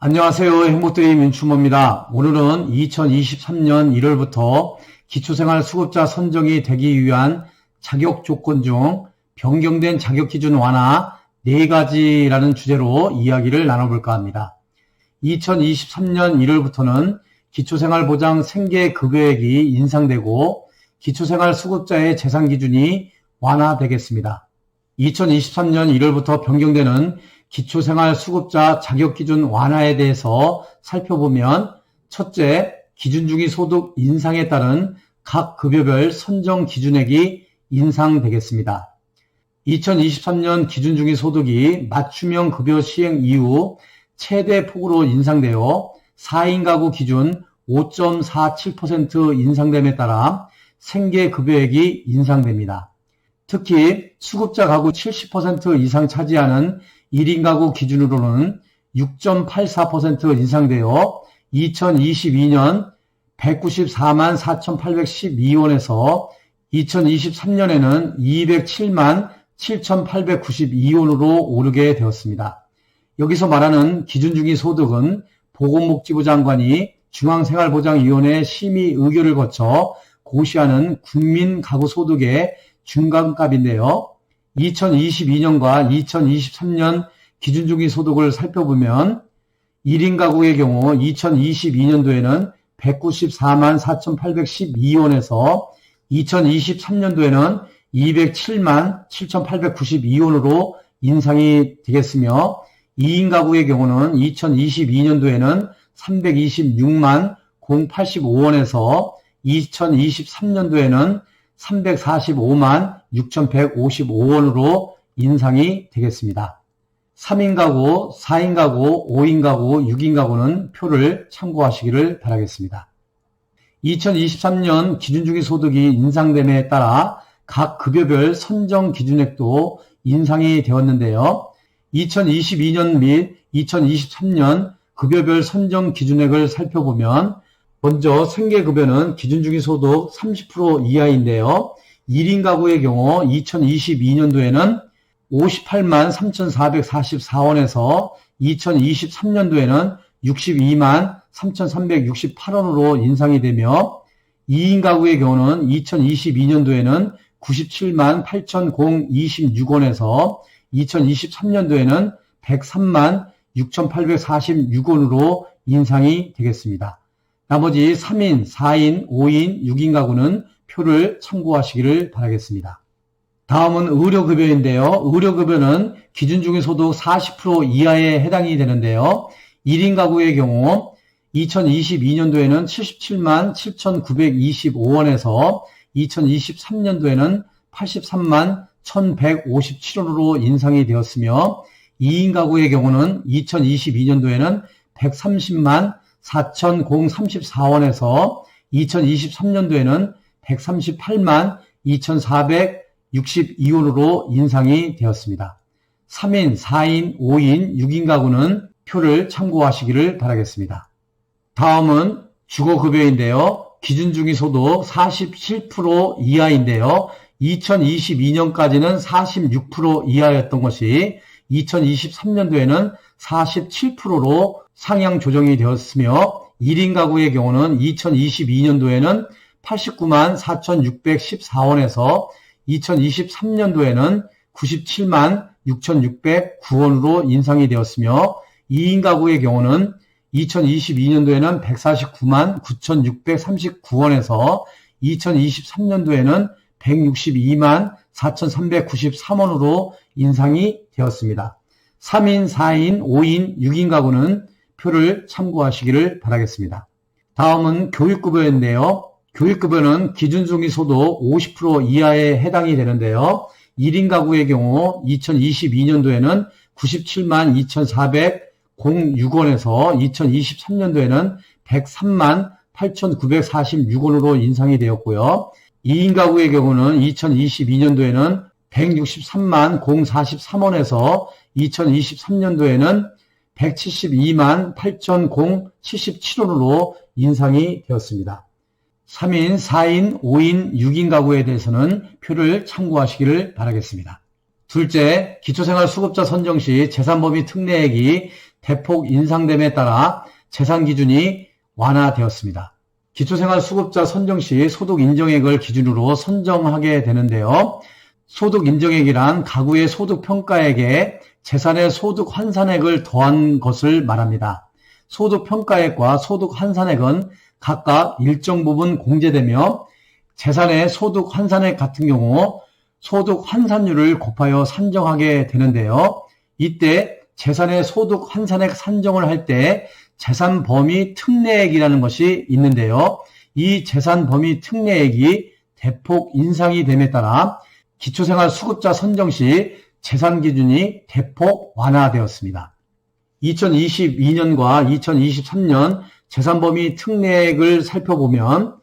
안녕하세요. 행복드림 윤춘모입니다. 오늘은 2023년 1월부터 기초생활수급자 선정이 되기 위한 자격 조건 중 변경된 자격기준 완화 4가지라는 주제로 이야기를 나눠볼까 합니다. 2023년 1월부터는 기초생활보장 생계급여액이 인상되고 기초생활수급자의 재산기준이 완화되겠습니다. 2023년 1월부터 변경되는 기초생활수급자 자격기준 완화에 대해서 살펴보면, 첫째, 기준중위 소득 인상에 따른 각 급여별 선정 기준액이 인상되겠습니다. 2023년 기준중위 소득이 맞춤형 급여 시행 이후 최대 폭으로 인상되어 4인 가구 기준 5.47% 인상됨에 따라 생계급여액이 인상됩니다. 특히 수급자 가구 70% 이상 차지하는 1인 가구 기준으로는 6.84% 인상되어 2022년 194만 4,812원에서 2023년에는 207만 7,892원으로 오르게 되었습니다. 여기서 말하는 기준중위 소득은 보건복지부 장관이 중앙생활보장위원회 심의 의결을 거쳐 고시하는 국민가구소득의 중간값인데요. 2022년과 2023년 기준중위 소득을 살펴보면 1인 가구의 경우 2022년도에는 194만 4,812원에서 2023년도에는 207만 7,892원으로 인상이 되겠으며, 2인 가구의 경우는 2022년도에는 326만 085원에서 2023년도에는 345만 6,155원으로 인상이 되겠습니다. 3인 가구, 4인 가구, 5인 가구, 6인 가구는 표를 참고하시기를 바라겠습니다. 2023년 기준중위 소득이 인상됨에 따라 각 급여별 선정 기준액도 인상이 되었는데요. 2022년 및 2023년 급여별 선정 기준액을 살펴보면, 먼저 생계급여는 기준중위 소득 30% 이하인데요. 1인 가구의 경우 2022년도에는 58만 3,444원에서 2023년도에는 62만 3,368원으로 인상이 되며, 2인 가구의 경우는 2022년도에는 97만 8,026원에서 2023년도에는 103만 6,846원으로 인상이 되겠습니다. 나머지 3인, 4인, 5인, 6인 가구는 표를 참고하시기를 바라겠습니다. 다음은 의료급여인데요. 의료급여는 기준중위 소득 40% 이하에 해당이 되는데요. 1인 가구의 경우 2022년도에는 77만 7,925원에서 2023년도에는 83만 1,157원으로 인상이 되었으며, 2인 가구의 경우는 2022년도에는 130만 4,034원에서 2023년도에는 138만 2,462원으로 인상이 되었습니다. 3인, 4인, 5인, 6인 가구는 표를 참고하시기를 바라겠습니다. 다음은 주거급여인데요. 기준중위 소득 47% 이하인데요. 2022년까지는 46% 이하였던 것이 2023년도에는 47%로 상향 조정이 되었으며, 1인 가구의 경우는 2022년도에는 89만 4,614원에서 2023년도에는 97만 6,609원으로 인상이 되었으며, 2인 가구의 경우는 2022년도에는 149만 9,639원에서 2023년도에는 162만 4,393원으로 인상이 되었습니다. 3인, 4인, 5인, 6인 가구는 표를 참고하시기를 바라겠습니다. 다음은 교육급여인데요. 교육급여는 기준중위 소득 50% 이하에 해당이 되는데요. 1인 가구의 경우 2022년도에는 97만 2,406원에서 2023년도에는 103만 8,946원으로 인상이 되었고요. 2인 가구의 경우는 2022년도에는 163만 043원에서 2023년도에는 172만 8,077원으로 인상이 되었습니다. 3인, 4인, 5인, 6인 가구에 대해서는 표를 참고하시기를 바라겠습니다. 둘째, 기초생활수급자 선정 시 재산범위 특례액이 대폭 인상됨에 따라 재산 기준이 완화되었습니다. 기초생활수급자 선정 시 소득 인정액을 기준으로 선정하게 되는데요. 소득 인정액이란 가구의 소득 평가액에 재산의 소득 환산액을 더한 것을 말합니다. 소득 평가액과 소득 환산액은 각각 일정 부분 공제되며 재산의 소득 환산액 같은 경우 소득 환산율을 곱하여 산정하게 되는데요. 이때 재산의 소득 환산액 산정을 할 때 재산 범위 특례액이라는 것이 있는데요. 이 재산 범위 특례액이 대폭 인상이 됨에 따라 기초생활수급자 선정 시 재산 기준이 대폭 완화되었습니다. 2022년과 2023년 재산범위 특례액을 살펴보면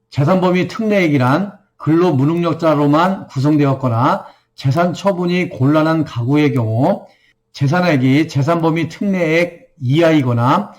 재산범위 특례액이란 근로무능력자로만 구성되었거나 재산 처분이 곤란한 가구의 경우 재산액이 재산범위 특례액 이하이거나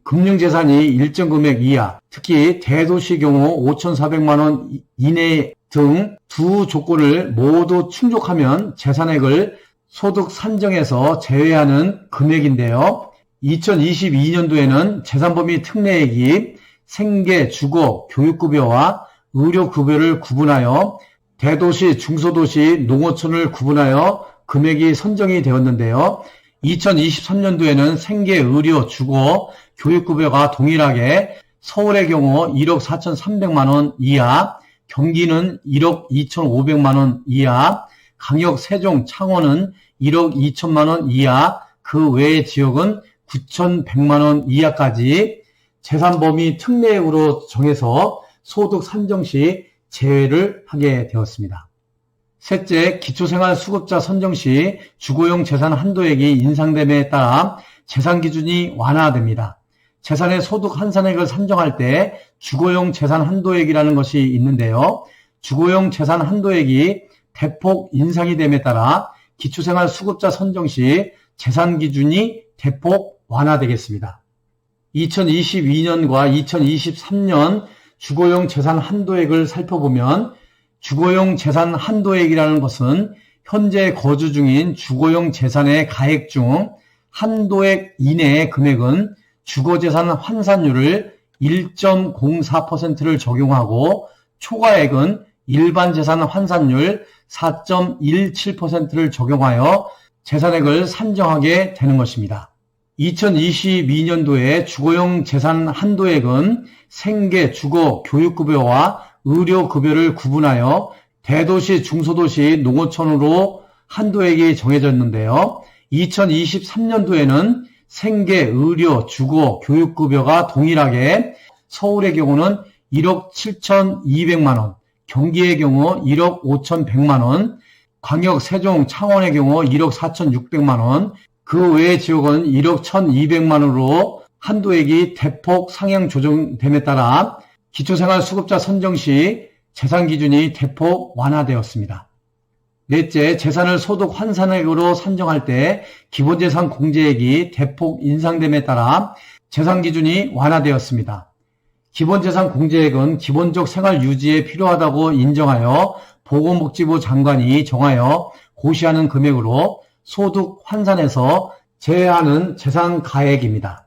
금융재산이 일정 금액 이하, 특히 대도시 경우 5,400만 원 이내 등 두 조건을 모두 충족하면 재산액을 소득 산정에서 제외하는 금액인데요. 2022년도에는 재산범위 특례액이 생계, 주거, 교육급여와 의료급여를 구분하여 대도시, 중소도시, 농어촌을 구분하여 금액이 선정이 되었는데요. 2023년도에는 생계, 의료, 주거, 교육급여가 동일하게 서울의 경우 1억 4,300만 원 이하, 경기는 1억 2,500만 원 이하, 강역, 세종, 창원은 1억 2천만 원 이하, 그 외의 지역은 9,100만 원 이하까지 재산범위 특례액으로 정해서 소득 산정 시 제외를 하게 되었습니다. 셋째, 기초생활수급자 선정 시 주거용 재산 한도액이 인상됨에 따라 재산 기준이 완화됩니다. 재산의 소득 환산액을 산정할 때 주거용 재산 한도액이라는 것이 있는데요. 주거용 재산 한도액이 대폭 인상이 됨에 따라 기초생활수급자 선정 시 재산 기준이 대폭 완화되겠습니다. 2022년과 2023년 주거용 재산 한도액을 살펴보면 주거용 재산 한도액이라는 것은 현재 거주 중인 주거용 재산의 가액 중 한도액 이내의 금액은 주거재산 환산율을 1.04%를 적용하고 초과액은 일반 재산 환산율 4.17%를 적용하여 재산액을 산정하게 되는 것입니다. 2022년도에 주거용 재산 한도액은 생계, 주거, 교육급여와 의료급여를 구분하여 대도시, 중소도시, 농어촌으로 한도액이 정해졌는데요. 2023년도에는 생계, 의료, 주거, 교육급여가 동일하게 서울의 경우는 1억 7,200만 원, 경기의 경우 1억 5,100만 원, 광역, 세종, 창원의 경우 1억 4,600만 원, 그 외의 지역은 1억 1,200만 원으로 한도액이 대폭 상향 조정됨에 따라 기초생활수급자 선정 시 재산 기준이 대폭 완화되었습니다. 넷째, 재산을 소득 환산액으로 산정할 때 기본재산 공제액이 대폭 인상됨에 따라 재산 기준이 완화되었습니다. 기본재산 공제액은 기본적 생활 유지에 필요하다고 인정하여 보건복지부 장관이 정하여 고시하는 금액으로 소득 환산에서 제외하는 재산 가액입니다.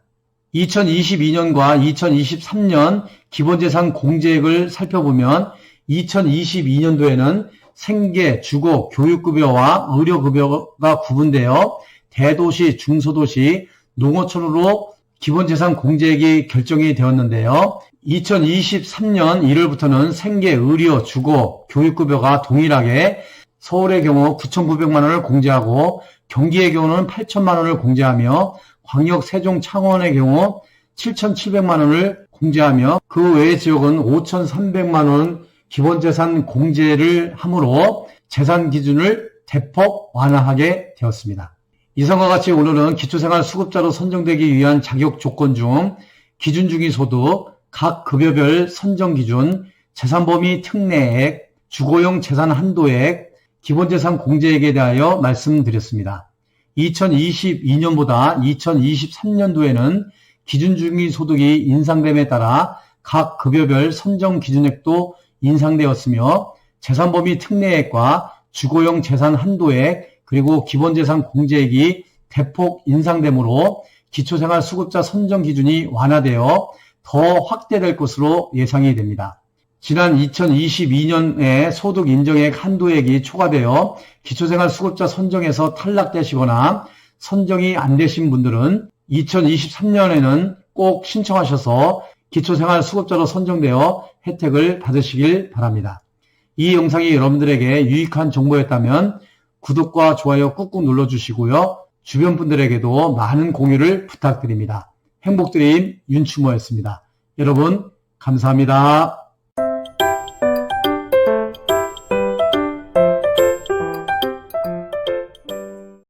2022년과 2023년 기본재산 공제액을 살펴보면 2022년도에는 생계, 주거, 교육급여와 의료급여가 구분되어 대도시, 중소도시, 농어촌으로 기본재산 공제액이 결정이 되었는데요. 2023년 1월부터는 생계, 의료, 주거, 교육급여가 동일하게 서울의 경우 9,900만 원을 공제하고 경기의 경우는 8천만 원을 공제하며 광역, 세종, 창원의 경우 7,700만 원을 공제하며 그 외의 지역은 5,300만 원 기본재산 공제를 함으로 재산 기준을 대폭 완화하게 되었습니다. 이상과 같이 오늘은 기초생활수급자로 선정되기 위한 자격 조건 중 기준중위소득, 각 급여별 선정기준, 재산범위 특례액, 주거용 재산 한도액, 기본재산 공제액에 대하여 말씀드렸습니다. 2022년보다 2023년도에는 기준중위소득이 인상됨에 따라 각 급여별 선정 기준액도 인상되었으며 재산범위 특례액과 주거용 재산 한도액 그리고 기본재산 공제액이 대폭 인상되므로 기초생활수급자 선정 기준이 완화되어 더 확대될 것으로 예상이 됩니다. 지난 2022년에 소득 인정액 한도액이 초과되어 기초생활수급자 선정에서 탈락되시거나 선정이 안 되신 분들은 2023년에는 꼭 신청하셔서 기초생활수급자로 선정되어 혜택을 받으시길 바랍니다. 이 영상이 여러분들에게 유익한 정보였다면 구독과 좋아요 꾹꾹 눌러주시고요. 주변 분들에게도 많은 공유를 부탁드립니다. 행복드림 윤추모였습니다. 여러분 감사합니다.